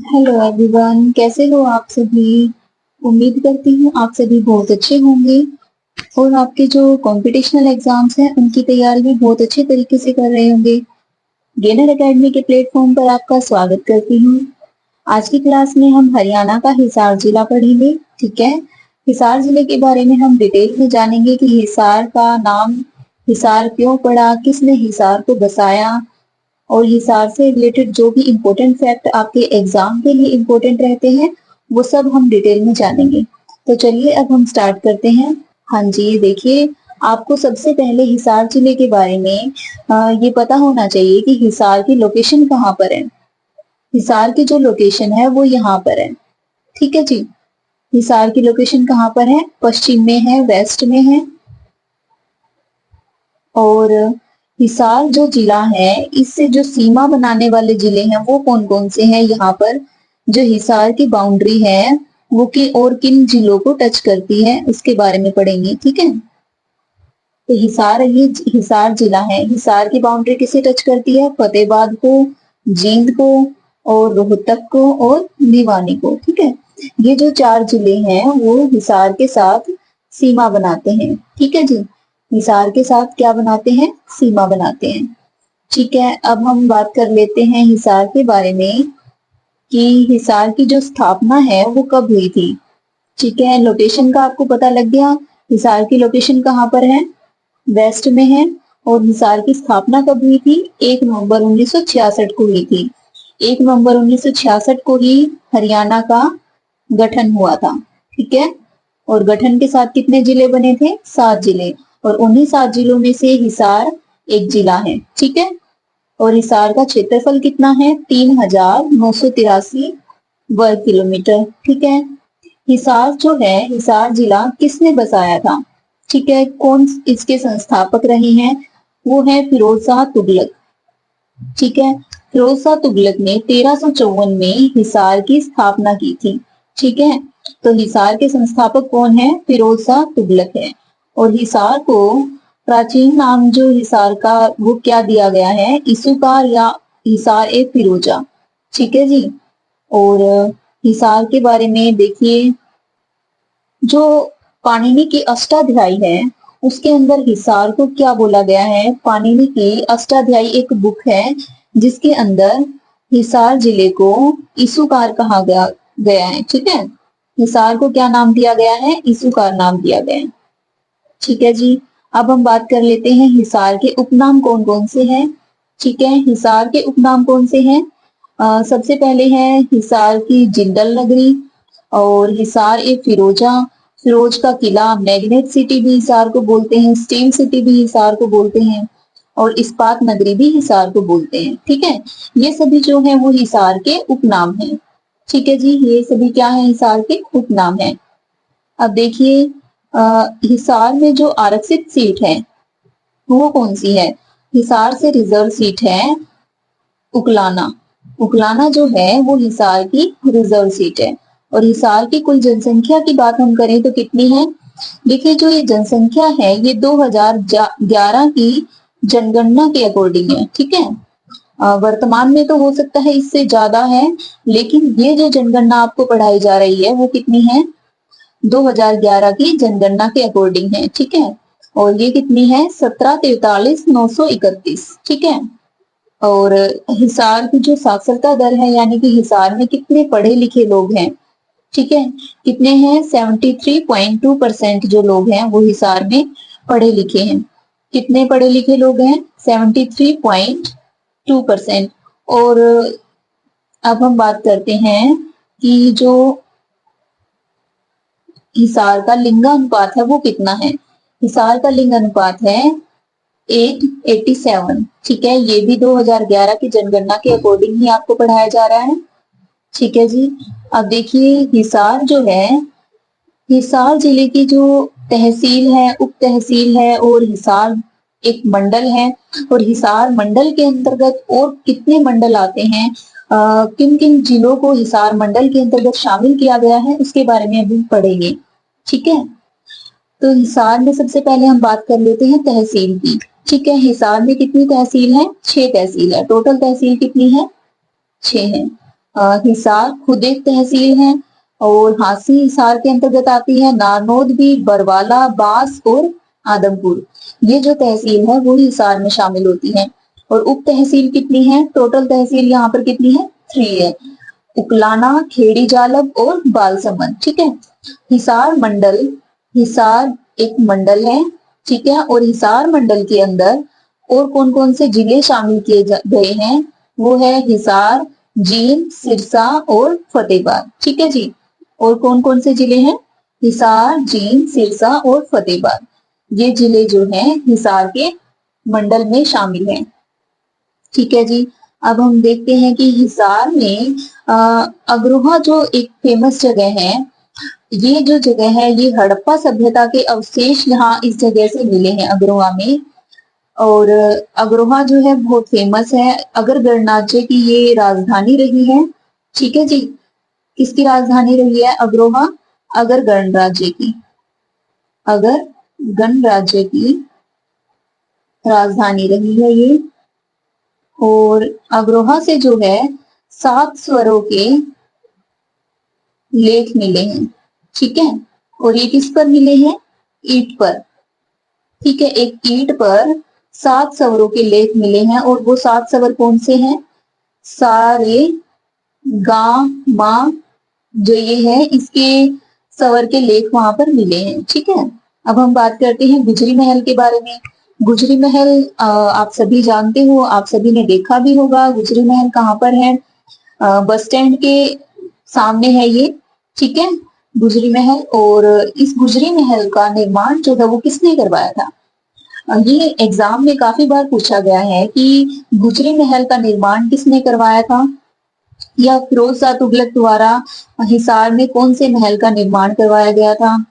Hello everyone, कैसे हो आप सभी। उम्मीद करती हूँ आप सभी बहुत अच्छे होंगे और आपके जो कॉम्पिटिशनल एग्जाम्स हैं उनकी तैयारी भी बहुत अच्छे तरीके से कर रहे होंगे। गेनर एकेडमी के प्लेटफॉर्म पर आपका स्वागत करती हूँ। आज की क्लास में हम हरियाणा का हिसार जिला पढ़ेंगे। ठीक है। हिसार जिले के बारे में हम डिटेल में जानेंगे कि हिसार का नाम हिसार क्यों पड़ा, किसने हिसार को बसाया और हिसार से रिलेटेड जो भी इम्पोर्टेंट फैक्ट आपके एग्जाम के लिए इम्पोर्टेंट रहते हैं वो सब हम डिटेल में जानेंगे। तो चलिए अब हम स्टार्ट करते हैं। हाँ जी, देखिए, आपको सबसे पहले हिसार जिले के बारे में ये पता होना चाहिए कि हिसार की लोकेशन कहाँ पर है। हिसार की जो लोकेशन है वो यहाँ पर है। ठीक है जी। हिसार की लोकेशन कहाँ पर है? पश्चिम में है, वेस्ट में है। और हिसार जो जिला है, इससे जो सीमा बनाने वाले जिले हैं वो कौन कौन से हैं यहाँ पर। जो हिसार की बाउंड्री है वो और किन जिलों को टच करती है उसके बारे में पढ़ेंगे। ठीक है। तो हिसार, ये हिसार जिला है, हिसार की बाउंड्री किसे टच करती है? फतेहाबाद को, जींद को और रोहतक को और भिवानी को। ठीक है। ये जो चार जिले हैं वो हिसार के साथ सीमा बनाते हैं। ठीक है जी। हिसार के साथ क्या बनाते हैं? सीमा बनाते हैं। ठीक है। अब हम बात कर लेते हैं हिसार के बारे में कि हिसार की जो स्थापना है वो कब हुई थी। ठीक है। लोकेशन का आपको पता लग गया। हिसार की लोकेशन कहाँ पर है? वेस्ट में है। और हिसार की स्थापना कब हुई थी? 1 नवंबर 1966 को हुई थी। 1 नवंबर 1966 को ही हरियाणा का गठन हुआ था। ठीक है। और गठन के साथ कितने जिले बने थे? 7 जिले। और उन्हीं 7 जिलों में से हिसार एक जिला है। ठीक है। और हिसार का क्षेत्रफल कितना है? 3983 वर्ग किलोमीटर। ठीक है। हिसार जो है, हिसार जिला किसने बसाया था? ठीक है। कौन इसके संस्थापक रहे हैं? वो है फिरोज शाह तुगलक। ठीक है। फिरोज शाह तुगलक ने 1354 में हिसार की स्थापना की थी। ठीक है। तो हिसार के संस्थापक कौन है? फिरोज शाह तुगलक है। और हिसार को प्राचीन नाम जो हिसार का वो क्या दिया गया है? इसुकार या हिसार ए फिरोजा। ठीक है जी। और हिसार के बारे में देखिए, जो पाणिनि की अष्टाध्यायी है उसके अंदर हिसार को क्या बोला गया है? पाणिनि की अष्टाध्यायी एक बुक है जिसके अंदर हिसार जिले को इसुकार कहा गया है। ठीक है। हिसार को क्या नाम दिया गया है? इसुकार नाम दिया गया है। ठीक है जी। अब हम बात कर लेते हैं हिसार के उपनाम कौन कौन से हैं। ठीक है। हिसार के उपनाम कौन से हैं? सबसे पहले है हिसार की जिंदल नगरी और हिसार ए फिरोजा, फिरोज का किला, मैग्नेट सिटी भी हिसार को बोलते हैं, स्टील सिटी भी हिसार को बोलते हैं और इस्पात नगरी भी हिसार को बोलते हैं। ठीक है। ये सभी जो है वो हिसार के उपनाम हैं। ठीक है जी। ये सभी क्या है? हिसार के उपनाम है। अब देखिए, हिसार में जो आरक्षित सीट है वो कौन सी है? हिसार से रिजर्व सीट है उकलाना। उकलाना जो है वो हिसार की रिजर्व सीट है। और हिसार की कुल जनसंख्या की बात हम करें तो कितनी है? देखिए, जो ये जनसंख्या है ये 2011 की जनगणना के अकॉर्डिंग है। ठीक है। वर्तमान में तो हो सकता है इससे ज्यादा है, लेकिन ये जो जनगणना आपको पढ़ाई जा रही है वो कितनी है? 2011 की जनगणना के अकॉर्डिंग है। ठीक है। और ये कितनी है? 1743,931। ठीक है। और हिसार की जो साक्षरता दर है, यानी कि हिसार में कितने पढ़े लिखे लोग हैं? ठीक है। कितने हैं? 73.2% जो लोग हैं वो हिसार में पढ़े लिखे हैं। कितने पढ़े लिखे लोग हैं? 73.2%। और अब हम बात करते हैं कि जो हिसार का लिंगानुपात है वो कितना है। हिसार का लिंग अनुपात है 887। ठीक है। ये भी 2011 की जनगणना के अकॉर्डिंग ही आपको पढ़ाया जा रहा है। ठीक है जी। अब देखिए, हिसार जो है, हिसार जिले की जो तहसील है, उप तहसील है और हिसार एक मंडल है। और हिसार मंडल के अंतर्गत और कितने मंडल आते हैं, किन किन जिलों को हिसार मंडल के अंतर्गत शामिल किया गया है उसके बारे में अभी पढ़ेंगे। ठीक है। तो हिसार में सबसे पहले हम बात कर लेते हैं तहसील की। ठीक है। हिसार में कितनी तहसील है? 6 तहसील है। टोटल तहसील कितनी है? 6 है। हिसार खुद एक तहसील है और हांसी हिसार के अंतर्गत आती है। नारनौद भी, बरवाला, बास और आदमपुर, ये जो तहसील है वो हिसार में शामिल होती है। और उप तहसील कितनी है? टोटल तहसील यहाँ पर कितनी है? 3 है। उकलाना, खेड़ी जालब और बालसमंद। ठीक है। हिसार मंडल, हिसार एक मंडल है, ठीक है। और हिसार मंडल के अंदर और कौन कौन से जिले शामिल किए गए हैं? वो है हिसार, जींद, सिरसा और फतेहबाद। ठीक है जी। और कौन कौन से जिले हैं? हिसार, जींद, सिरसा और फतेहबाद, ये जिले जो हैं हिसार के मंडल में शामिल हैं। ठीक है जी। अब हम देखते हैं कि हिसार में अग्रोहा जो एक फेमस जगह है, ये जो जगह है ये हड़प्पा सभ्यता के अवशेष यहाँ इस जगह से मिले हैं अग्रोहा में। और अग्रोहा जो है बहुत फेमस है। अगर गणराज्य की ये राजधानी रही है। ठीक है जी। किसकी राजधानी रही है अग्रोहा? अगर गणराज्य की, अगर गणराज्य की राजधानी रही है ये। और अग्रोहा से जो है 7 स्वरों के लेख मिले हैं। ठीक है। और ये किस पर मिले हैं? ईंट पर। ठीक है। एक ईंट पर 7 स्वरों के लेख मिले हैं। और वो 7 स्वर कौन से हैं? सा, रे, गा, मा, जो ये है इसके स्वर के लेख वहां पर मिले हैं। ठीक है। अब हम बात करते हैं गुजरी महल के बारे में। गुजरी महल आप सभी जानते हो, आप सभी ने देखा भी होगा। गुजरी महल कहाँ पर है? बस स्टैंड के सामने है ये। ठीक है। गुजरी महल। और इस गुजरी महल का निर्माण जो है वो किसने करवाया था? ये एग्जाम में काफी बार पूछा गया है कि गुजरी महल का निर्माण किसने करवाया था, या फिरोज शाह तुगलक द्वारा हिसार में कौन से महल का निर्माण करवाया गया था?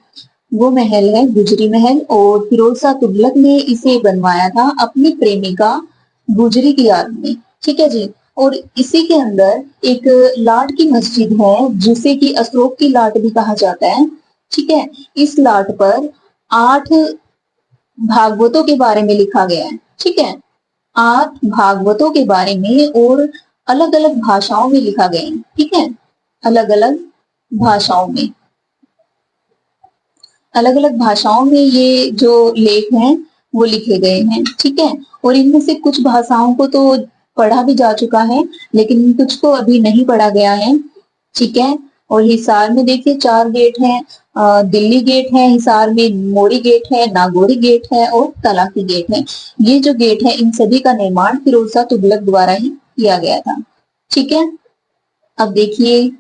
वो महल है गुजरी महल। और फिरोज शाह तुगलक ने इसे बनवाया था अपनी प्रेमिका गुजरी की याद में। ठीक है जी। और इसी के अंदर एक लाट की मस्जिद है जिसे कि अशोक की लाट भी कहा जाता है। ठीक है। इस लाट पर 8 भागवतों के बारे में लिखा गया है। ठीक है। 8 भागवतों के बारे में और अलग अलग भाषाओं में लिखा गया है। ठीक है। अलग अलग भाषाओं में, अलग अलग भाषाओं में ये जो लेख हैं वो लिखे गए हैं। ठीक है। और इनमें से कुछ भाषाओं को तो पढ़ा भी जा चुका है, लेकिन कुछ को अभी नहीं पढ़ा गया है। ठीक है। और हिसार में देखिए 4 गेट हैं। दिल्ली गेट है हिसार में, मोरी गेट है, नागौरी गेट है और तलाकी गेट है। ये जो गेट है इन सभी का निर्माण फिरोज शाह तुगलक द्वारा ही किया गया था। ठीक है। अब देखिए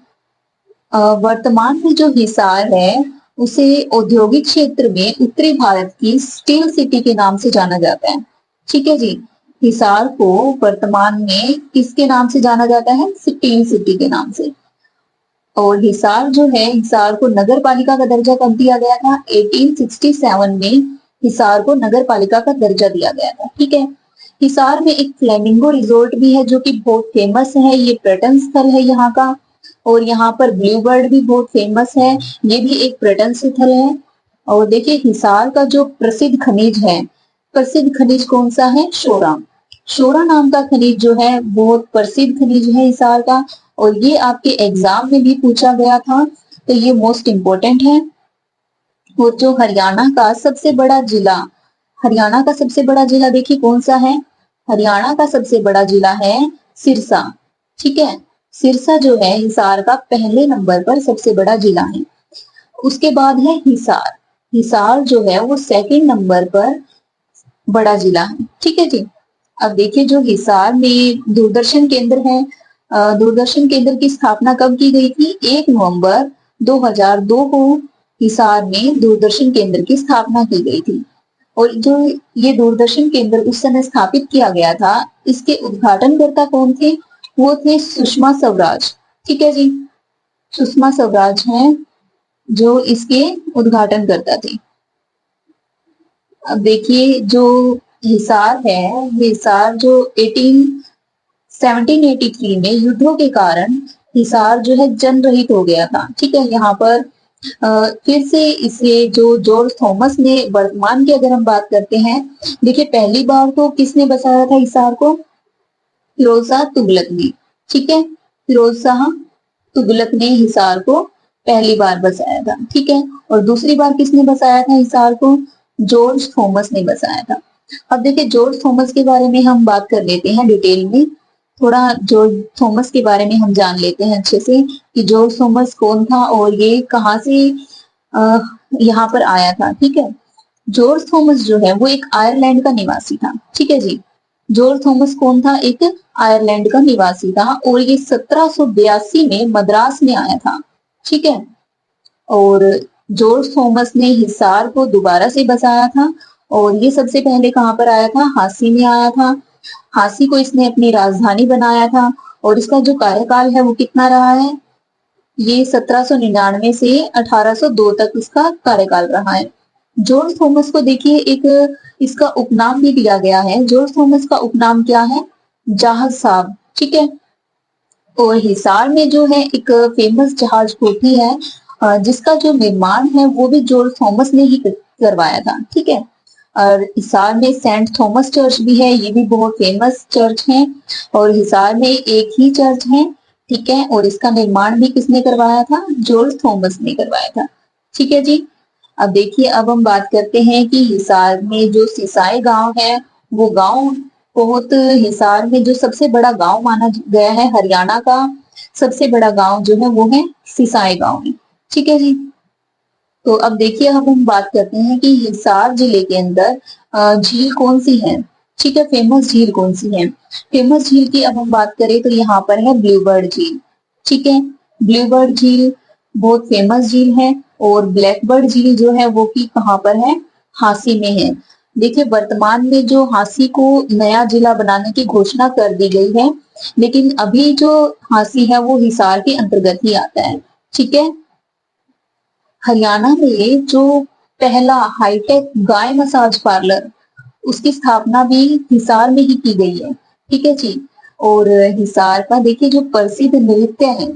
वर्तमान में जो हिसार है उसे औद्योगिक क्षेत्र में उत्तरी भारत की स्टील सिटी के नाम से जाना जाता है। ठीक है जी। हिसार को वर्तमान में किसके नाम से जाना जाता है? स्टील सिटी के नाम से। और हिसार जो है, हिसार को नगर पालिका का दर्जा कब दिया गया था? 1867 में हिसार को नगर पालिका का दर्जा दिया गया था। ठीक है। हिसार में एक फ्लेमिंगो रिजोर्ट भी है जो कि बहुत फेमस है, ये पर्यटन स्थल है यहाँ का। और यहाँ पर ब्लू बर्ड भी बहुत फेमस है, ये भी एक पर्यटन स्थल है। और देखिए हिसार का जो प्रसिद्ध खनिज है, प्रसिद्ध खनिज कौन सा है? शोरा। शोरा नाम का खनिज जो है बहुत प्रसिद्ध खनिज है हिसार का। और ये आपके एग्जाम में भी पूछा गया था, तो ये मोस्ट इंपोर्टेंट है। और जो हरियाणा का सबसे बड़ा जिला, हरियाणा का सबसे बड़ा जिला देखिए कौन सा है? हरियाणा का सबसे बड़ा जिला है सिरसा। ठीक है। सिरसा जो है हिसार का पहले नंबर पर सबसे बड़ा जिला है। उसके बाद है हिसार। हिसार जो है वो सेकंड नंबर पर बड़ा जिला है। ठीक है जी। अब देखिए जो हिसार में दूरदर्शन केंद्र है, दूरदर्शन केंद्र की स्थापना कब की गई थी? 1 नवंबर 2002 को हिसार में दूरदर्शन केंद्र की स्थापना की गई थी। और जो ये दूरदर्शन केंद्र उस समय स्थापित किया गया था, इसके उद्घाटनकर्ता कौन थे? वो थे सुषमा स्वराज। ठीक है जी। सुषमा स्वराज हैं जो इसके उद्घाटनकर्ता थे। अब देखिए जो हिसार है, हिसार जो 1783 में युद्धों के कारण हिसार जो है जन रहित हो गया था। ठीक है। यहाँ पर फिर से इसे जो जॉर्ज थॉमस ने, वर्तमान की अगर हम बात करते हैं, देखिए पहली बार तो किसने बसाया था हिसार को? फिरोज शाह तुगलक ने। ठीक है। फिरोज शाह तुगलक ने हिसार को पहली बार बसाया था, ठीक है। और दूसरी बार किसने बसाया था हिसार को? जॉर्ज थॉमस ने बसाया था। अब देखिए जॉर्ज थॉमस के बारे में हम बात कर लेते हैं डिटेल में। थोड़ा जॉर्ज थॉमस के बारे में हम जान लेते हैं अच्छे से कि जॉर्ज थॉमस कौन था और ये कहाँ से अ, यहाँ पर आया था, ठीक है। जॉर्ज थॉमस जो है वो एक आयरलैंड का निवासी था, ठीक है जी। जॉर्ज थॉमस कौन था? एक आयरलैंड का निवासी था और ये 1782 में मद्रास में आया था, ठीक है। और जॉर्ज थॉमस ने हिसार को दोबारा से बसाया था और ये सबसे पहले कहाँ पर आया था? हांसी में आया था। हांसी को इसने अपनी राजधानी बनाया था और इसका जो कार्यकाल है वो कितना रहा है? ये 1799 से 1802 तक इसका कार्यकाल रहा है। जॉर्ज थॉमस को देखिए एक इसका उपनाम भी दिया गया है। जॉर्ज थॉमस का उपनाम क्या है? जहाज साहब, ठीक है। और हिसार में जो है एक फेमस जहाज कोठी है जिसका जो निर्माण है वो भी जॉर्ज थॉमस ने ही करवाया था, ठीक है। और हिसार में सेंट थॉमस चर्च भी है, ये भी बहुत फेमस चर्च है। और हिसार में एक ही चर्च है, ठीक है। और इसका निर्माण भी किसने करवाया था? जॉर्ज थॉमस ने करवाया था, ठीक है जी। अब देखिए अब हम बात करते हैं कि हिसार में जो सिसाई गांव है वो गांव बहुत, हिसार में जो सबसे बड़ा गांव माना गया है हरियाणा का सबसे बड़ा गांव जो है वो है सिसाई गांव है, ठीक है जी। तो अब देखिए अब हम बात करते हैं कि हिसार जिले के अंदर झील कौन सी है, ठीक है। फेमस झील कौन सी है? फेमस झील की अब हम बात करें तो यहाँ पर है ब्लूबर्ड झील, ठीक है। ब्लूबर्ड झील बहुत फेमस झील है। और ब्लैकबर्ड झील जो है वो की कहाँ पर है? हांसी में है। देखिए वर्तमान में जो हांसी को नया जिला बनाने की घोषणा कर दी गई है, लेकिन अभी जो हांसी है वो हिसार के अंतर्गत ही आता है, ठीक है। हरियाणा में जो पहला हाईटेक गाय मसाज पार्लर उसकी स्थापना भी हिसार में ही की गई है, ठीक है जी। और हिसार का देखिए जो प्रसिद्ध नृत्य है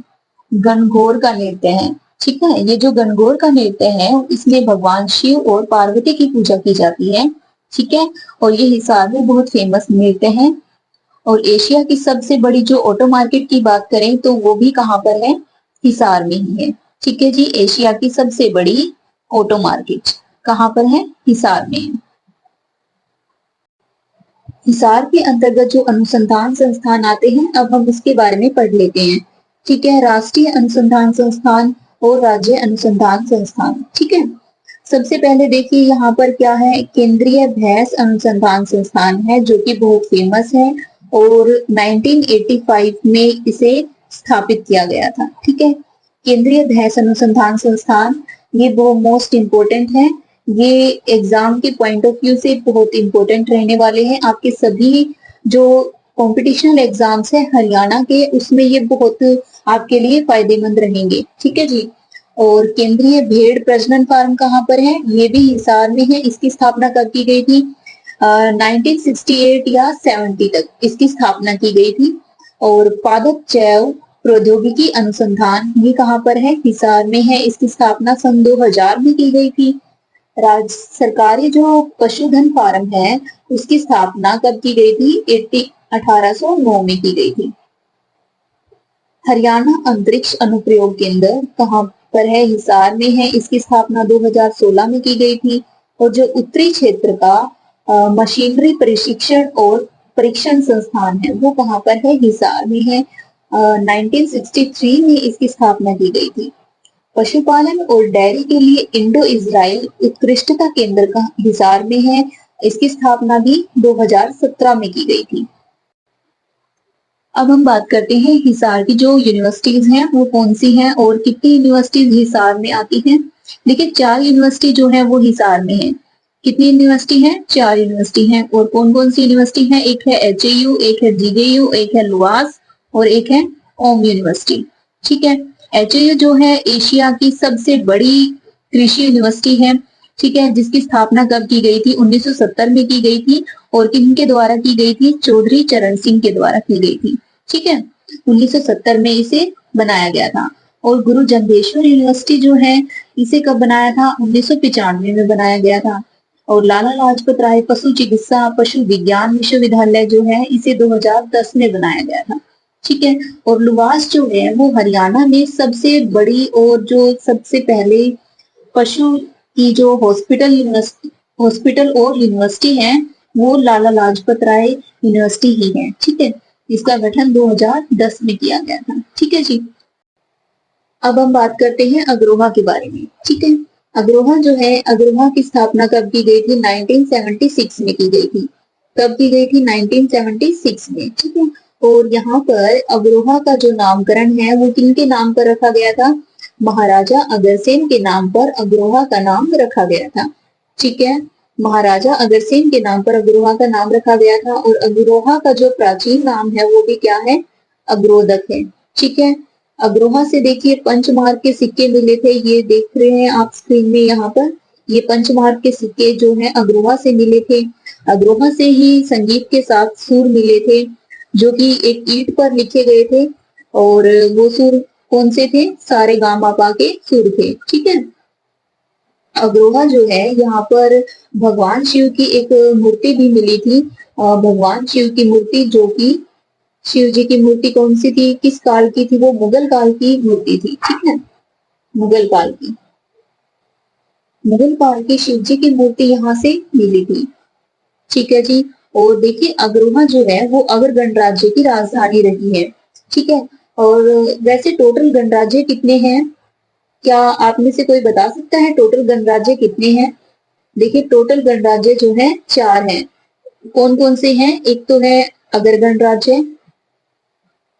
गणगौर का नृत्य है, ठीक है। ये जो गणगौर का नृत्य है इसमें भगवान शिव और पार्वती की पूजा की जाती है, ठीक है। और ये हिसार में बहुत फेमस नृत्य है। और एशिया की सबसे बड़ी जो ऑटो मार्केट की बात करें तो वो भी कहाँ पर है? हिसार में ही है, ठीक है जी। एशिया की सबसे बड़ी ऑटो मार्केट कहाँ पर है? हिसार में है। हिसार के अंतर्गत जो अनुसंधान संस्थान आते हैं अब हम उसके बारे में पढ़ लेते हैं, ठीक है। राष्ट्रीय अनुसंधान संस्थान और राज्य अनुसंधान संस्थान, ठीक है। सबसे पहले देखिए यहाँ पर क्या है? केंद्रीय भैंस अनुसंधान संस्थान है जो कि बहुत फेमस है और 1985 में इसे स्थापित किया गया था, ठीक है। केंद्रीय भैंस अनुसंधान संस्थान ये वो मोस्ट इम्पोर्टेंट है। ये एग्जाम के पॉइंट ऑफ व्यू से बहुत इंपॉर्टेंट रहने वाले हैं। आपके सभी जो कॉम्पिटिशनल एग्जाम्स है हरियाणा के उसमें ये बहुत आपके लिए फायदेमंद रहेंगे, ठीक है जी। और केंद्रीय भेड़ प्रजनन फार्म कहाँ पर है? ये भी हिसार में है। इसकी स्थापना कब की गई थी? 1968 या 70 तक इसकी स्थापना की गई थी। और पादप जैव प्रौद्योगिकी अनुसंधान ये कहाँ पर है? हिसार में है। इसकी स्थापना सन 2000 में की गई थी। राज्य सरकारी जो पशुधन फार्म है उसकी स्थापना कब की गई थी? 1809 में की गई थी। हरियाणा अंतरिक्ष अनुप्रयोग केंद्र कहाँ पर है? हिसार में है। इसकी स्थापना 2016 में की गई थी। और जो उत्तरी क्षेत्र का मशीनरी प्रशिक्षण और परीक्षण संस्थान है वो कहाँ पर है? हिसार में है। 1963 में इसकी स्थापना की गई थी। पशुपालन और डेयरी के लिए इंडो इजराइल उत्कृष्टता केंद्र का हिसार में है। इसकी स्थापना भी 2017 में की गई थी। अब हम बात करते हैं हिसार की जो यूनिवर्सिटीज हैं वो कौन सी हैं और कितनी यूनिवर्सिटीज हिसार में आती हैं। देखिए 4 यूनिवर्सिटी जो है वो हिसार में है। कितनी यूनिवर्सिटी है? 4 यूनिवर्सिटी हैं। और कौन कौन सी यूनिवर्सिटी है? एक है एचएयू, एक है जीजेयू, एक है लुआस और एक है ओम यूनिवर्सिटी, ठीक है। एचएयू जो है एशिया की सबसे बड़ी कृषि यूनिवर्सिटी है, ठीक है, जिसकी स्थापना कब की गई थी? 1970 में की गई थी। और किनके द्वारा की गई थी? चौधरी चरण सिंह के द्वारा की गई थी, ठीक है। 1970 में इसे बनाया गया था। और गुरु जम्भेश्वर यूनिवर्सिटी जो है इसे कब बनाया था? 1995 में बनाया गया था। और लाला लाजपत राय पशु चिकित्सा पशु विज्ञान विश्वविद्यालय जो है इसे 2010 में बनाया गया था, ठीक है। और लुवास जो है वो हरियाणा में सबसे बड़ी और जो सबसे पहले पशु की जो हॉस्पिटल और यूनिवर्सिटी है वो लाला लाजपत राय यूनिवर्सिटी ही है। ठीक है। इसका गठन 2010 में किया गया था। ठीक है जी। अब हम बात करते हैं अग्रोहा के बारे में। ठीक है। अग्रोहा जो है, अग्रोहा की स्थापना कब की गई थी? 1976 में की गई थी। कब की गई थी? 1976 में। ठीक है। और यहाँ पर अग्रोहा का जो नामकरण है वो किनके नाम पर रखा गया था? महाराजा अग्रसेन के नाम पर अग्रोहा का नाम रखा गया था। ठीक है। महाराजा अग्रसेन के नाम पर अग्रोहा का नाम रखा गया था। और अग्रोहा का जो प्राचीन नाम है वो भी क्या है? अग्रोदक है। ठीक है। अग्रोहा से देखिए पंचमार्क के सिक्के मिले थे, ये देख रहे हैं आप स्क्रीन में यहाँ पर। ये पंचमार्क के सिक्के जो हैं अग्रोहा से मिले थे। अग्रोहा से ही संगीत के साथ सुर मिले थे जो कि एक ईंट पर लिखे गए थे। और वो सुर कौन से थे? सारे गामा पा के सुर थे। ठीक है। अग्रोहा जो है यहाँ पर भगवान शिव की एक मूर्ति भी मिली थी। भगवान शिव की मूर्ति जो कि शिव जी की मूर्ति कौन सी थी? किस काल की थी? वो मुगल काल की मूर्ति थी। ठीक है। मुगल काल की, मुगल काल की शिव जी की मूर्ति यहाँ से मिली थी। ठीक है जी। और देखिए अग्रोहा जो है वो अवर गणराज्य की राजधानी रही है। ठीक है। और वैसे टोटल गणराज्य कितने हैं? क्या आप में से कोई बता सकता है टोटल गणराज्य कितने हैं? देखिए टोटल गणराज्य जो है 4 हैं। कौन कौन से हैं? एक तो है अगर गणराज्य,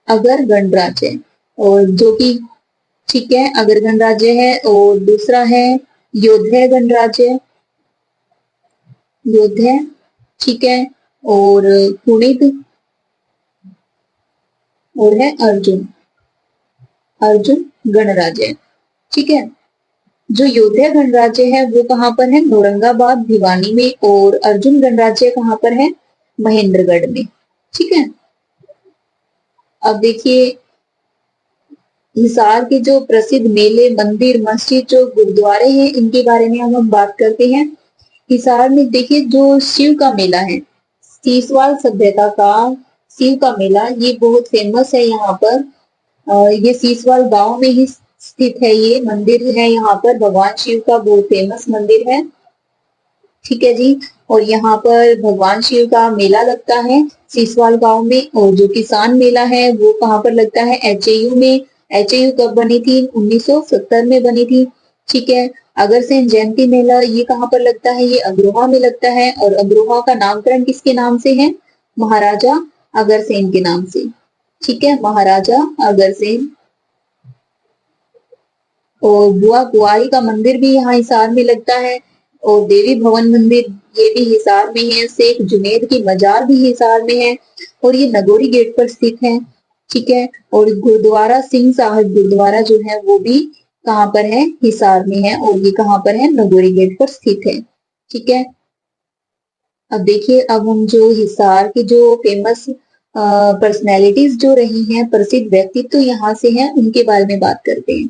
अगर गणराज्य, और जो कि ठीक है अगर गणराज्य है। और दूसरा है योद्धा गणराज्य, योद्धा। ठीक है। और पुणित, और है अर्जुन, अर्जुन गणराज्य। ठीक है। जो योद्धा गणराज्य है वो कहाँ पर है? औरंगाबाद भिवानी में। और अर्जुन गणराज्य कहाँ पर है? महेंद्रगढ़ में। ठीक है। अब देखिए हिसार के जो प्रसिद्ध मेले, मंदिर, मस्जिद, जो गुरुद्वारे हैं इनके बारे में हम बात करते हैं। हिसार में देखिए जो शिव का मेला है, सीसवाल सभ्यता का शिव का मेला, ये बहुत फेमस है यहाँ पर। ये सीसवाल गांव में ही स्थित है। ये मंदिर है यहाँ पर भगवान शिव का बहुत फेमस मंदिर है। ठीक है जी। और यहाँ पर भगवान शिव का मेला लगता है सीसवाल गांव में। और जो किसान मेला है वो कहाँ पर लगता है? एचएयू में। एचएयू कब बनी थी? 1970 में बनी थी। ठीक है। अगरसेन जयंती मेला ये कहाँ पर लगता है? ये अग्रोहा में लगता है। और अग्रोहा का नामकरण किसके नाम से है? महाराजा अगरसेन के नाम से। ठीक है। महाराजा अगरसेन। और बुआ कुआरी का मंदिर भी यहाँ हिसार में लगता है। और देवी भवन मंदिर ये भी हिसार में है। शेख जुनेद की मजार भी हिसार में है। और ये नगोरी गेट पर स्थित है। ठीक है। और गुरुद्वारा सिंह साहिब गुरुद्वारा जो है वो भी कहाँ पर है? हिसार में है। और ये कहाँ पर है? नगोरी गेट पर स्थित है। ठीक है। अब देखिए अब हम जो हिसार की जो फेमस पर्सनैलिटीज जो रही हैं, प्रसिद्ध व्यक्तित्व यहाँ से हैं, उनके बारे में बात करते हैं।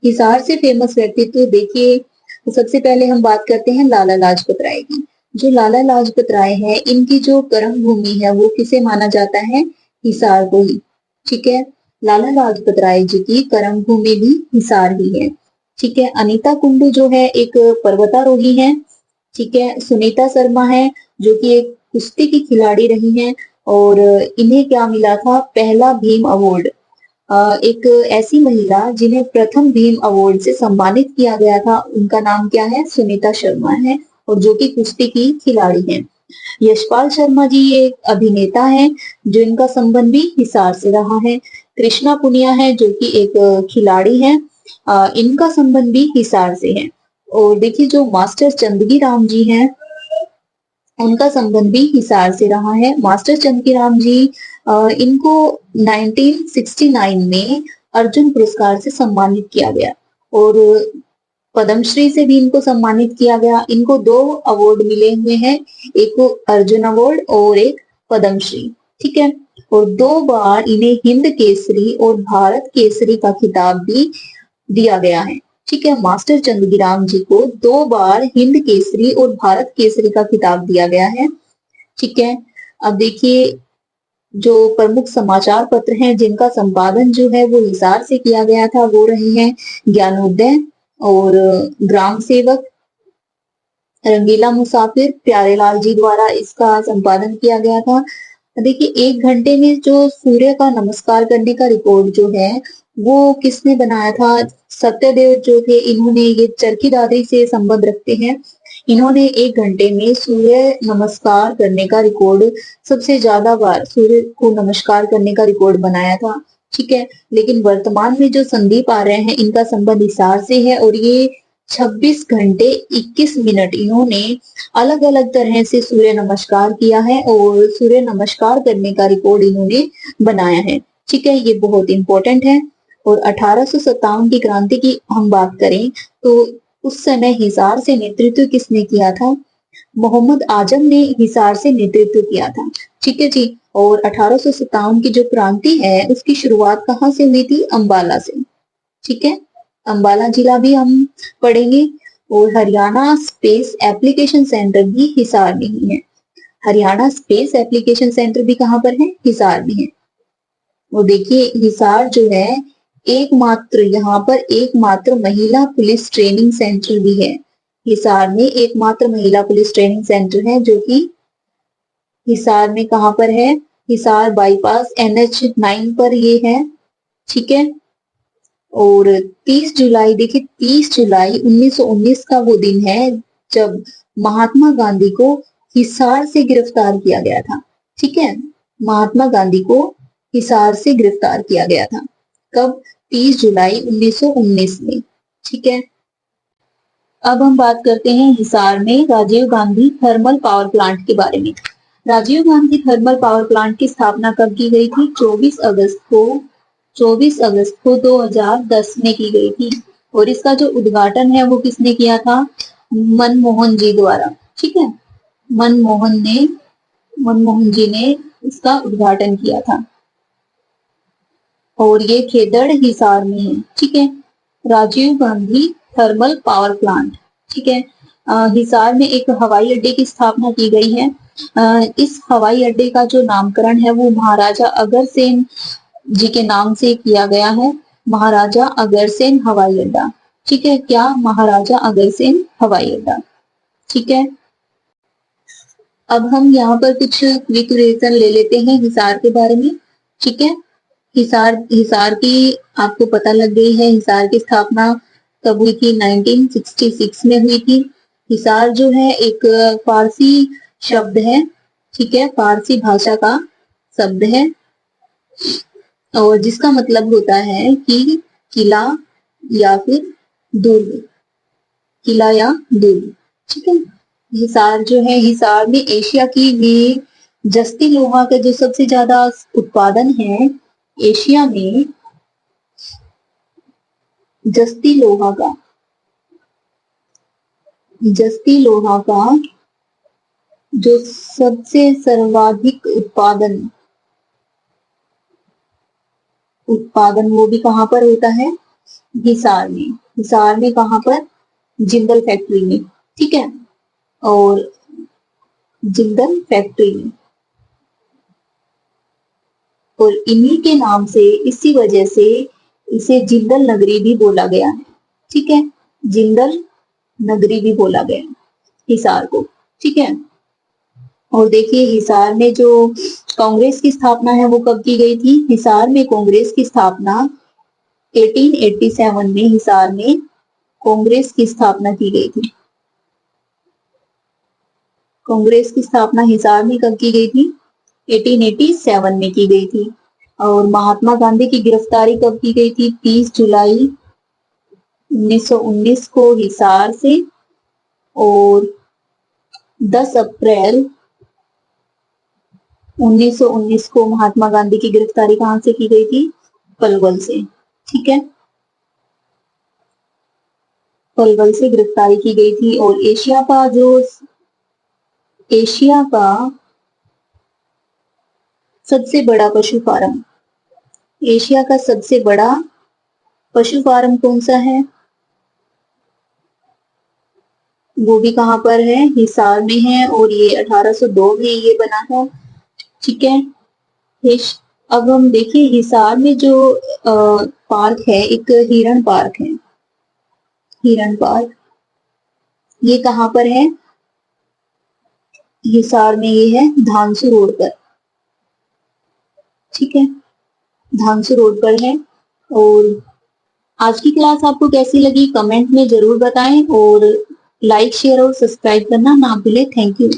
हिसार से फेमस व्यक्तित्व देखिए सबसे पहले हम बात करते हैं लाला लाजपत राय की। जो लाला लाजपत राय है इनकी जो कर्म भूमि है वो किसे माना जाता है? हिसार को ही। ठीक है। लाला लाजपत राय जी की कर्म भूमि भी हिसार ही है। ठीक है। अनीता कुंडू जो है एक पर्वतारोही है। ठीक है। सुनीता शर्मा है जो कि एक कुश्ती की खिलाड़ी रही हैं। और इन्हें क्या मिला था? पहला भीम अवार्ड। एक ऐसी महिला जिन्हें प्रथम भीम अवार्ड से सम्मानित किया गया था, उनका नाम क्या है? सुनीता शर्मा है। और जो कि कुश्ती की खिलाड़ी हैं। यशपाल शर्मा जी एक अभिनेता हैं जो इनका संबंध भी हिसार से रहा है। कृष्णा पुनिया है जो कि एक खिलाड़ी हैं। इनका संबंध भी हिसार से है। और देखिए जो मास्टर चंदगी राम जी हैं उनका संबंध भी हिसार से रहा है। मास्टर चंदगी राम जी इनको 1969 में अर्जुन पुरस्कार से सम्मानित किया गया। और पद्मश्री से भी इनको सम्मानित किया गया। इनको 2 अवार्ड मिले हुए हैं, एक को अर्जुन अवार्ड और एक पद्मश्री। ठीक है। और 2 बार इन्हें हिंद केसरी और भारत केसरी का खिताब भी दिया गया है। ठीक है। मास्टर चंदगीराम जी को 2 बार हिंद केसरी और भारत केसरी का खिताब दिया गया है। ठीक है। अब देखिए जो प्रमुख समाचार पत्र हैं जिनका संपादन जो है वो हिसार से किया गया था वो रहे हैं ज्ञानोदय और ग्राम सेवक, रंगीला मुसाफिर प्यारेलाल जी द्वारा इसका संपादन किया गया था। देखिए 1 घंटे में जो सूर्य का नमस्कार करने का रिकॉर्ड जो है वो किसने बनाया था? सत्यदेव जो थे, इन्होंने, ये चरखी दादरी से संबंध रखते हैं। इन्होंने 1 घंटे में सूर्य नमस्कार करने का रिकॉर्ड, सबसे ज्यादा बार सूर्य को नमस्कार करने का रिकॉर्ड बनाया था। ठीक है, लेकिन वर्तमान में जो संदीप आ रहे हैं इनका संबंध हिसार से है और ये 26 घंटे 21 मिनट इन्होंने अलग अलग तरह से सूर्य नमस्कार किया है और सूर्य नमस्कार करने का रिकॉर्ड इन्होंने बनाया है। ठीक है, ये बहुत इंपॉर्टेंट है। और 1857 की क्रांति की हम बात करें तो उस समय हिसार से नेतृत्व किसने किया था? मोहम्मद आजम ने हिसार से नेतृत्व किया था। ठीक है जी। और 1857 की जो क्रांति है उसकी शुरुआत कहाँ से हुई थी? अंबाला से। ठीक है, अंबाला जिला भी हम पढ़ेंगे। और हरियाणा स्पेस एप्लीकेशन सेंटर भी हिसार में ही है। हरियाणा स्पेस एप्लीकेशन सेंटर भी कहाँ पर है? हिसार में है। और देखिए हिसार जो है एकमात्र, यहाँ पर एकमात्र महिला पुलिस ट्रेनिंग सेंटर भी है। हिसार में एकमात्र महिला पुलिस ट्रेनिंग सेंटर है जो कि हिसार में कहाँ पर है? हिसार बाईपास NH 9 पर ये है। ठीक है। और 30 जुलाई, देखिए 30 जुलाई 1919 का वो दिन है जब महात्मा गांधी को हिसार से गिरफ्तार किया गया था। ठीक है, महात्मा गांधी को हिसार से गिरफ्तार किया गया था। कब? 30 जुलाई 1919 में। ठीक है, अब हम बात करते हैं हिसार में Rajiv Gandhi thermal power plant के बारे में। Rajiv Gandhi thermal power plant की स्थापना कब की गई थी? 24 अगस्त को 2010 में की गई थी। और इसका जो उद्घाटन है वो किसने किया था? मनमोहन जी द्वारा। ठीक है, मनमोहन जी ने इसका उद्घाटन किया था। और ये खेदड़ हिसार में है। ठीक है, Rajiv Gandhi thermal power plant. ठीक है, हिसार में एक हवाई अड्डे की स्थापना की गई है। इस हवाई अड्डे का जो नामकरण है वो महाराजा अग्रसेन जी के नाम से किया गया है। महाराजा अग्रसेन हवाई अड्डा। ठीक है, क्या? महाराजा अग्रसेन हवाई अड्डा। ठीक है, अब हम यहाँ पर कुछ क्विक रिविजन ले लेते हैं हिसार के बारे में। ठीक है, हिसार की आपको पता लग गई है। हिसार की स्थापना कब हुई थी? 1966 में हुई थी। हिसार जो है एक फारसी शब्द है। ठीक है, फारसी भाषा का शब्द है और जिसका मतलब होता है कि किला या फिर दुर्ग, किला या दुर्ग। ठीक है, हिसार जो है, हिसार में एशिया की भी जस्ती लोहा का जो सबसे ज्यादा उत्पादन है एशिया में, जस्ती लोहा का, जस्ती लोहा का जो सबसे सर्वाधिक उत्पादन उत्पादन वो भी कहाँ पर होता है? हिसार में। हिसार में कहाँ पर? जिंदल फैक्ट्री में। ठीक है, और जिंदल फैक्ट्री में, और इन्हीं के नाम से, इसी वजह से इसे जिंदल नगरी भी बोला गया है। ठीक है, जिंदल नगरी भी बोला गया हिसार को। ठीक है, और देखिए हिसार में जो कांग्रेस की स्थापना है वो कब की गई थी? हिसार में कांग्रेस की स्थापना 1887 में हिसार में कांग्रेस की स्थापना की गई थी। कांग्रेस की स्थापना हिसार में कब की गई थी? 1887 में की गई थी। और महात्मा गांधी की गिरफ्तारी कब की गई थी? 30 जुलाई 1919 को हिसार से, और 10 अप्रैल 1919 को महात्मा गांधी की गिरफ्तारी कहां से की गई थी? पलवल से। ठीक है, पलवल से गिरफ्तारी की गई थी। और एशिया का सबसे बड़ा पशु फार्म, एशिया का सबसे बड़ा पशु फार्म कौन सा है? वो भी कहां पर है? हिसार में है। और ये 1802 में ये बना था। ठीक है, फिश। अब हम देखिए हिसार में जो पार्क है, एक हिरण पार्क है। हिरण पार्क ये कहाँ पर है? हिसार में ये है धानसू रोड पर। ठीक है, धानसू रोड पर है। और आज की क्लास आपको कैसी लगी कमेंट में जरूर बताएं, और लाइक शेयर और सब्सक्राइब करना ना भूलें। Thank you.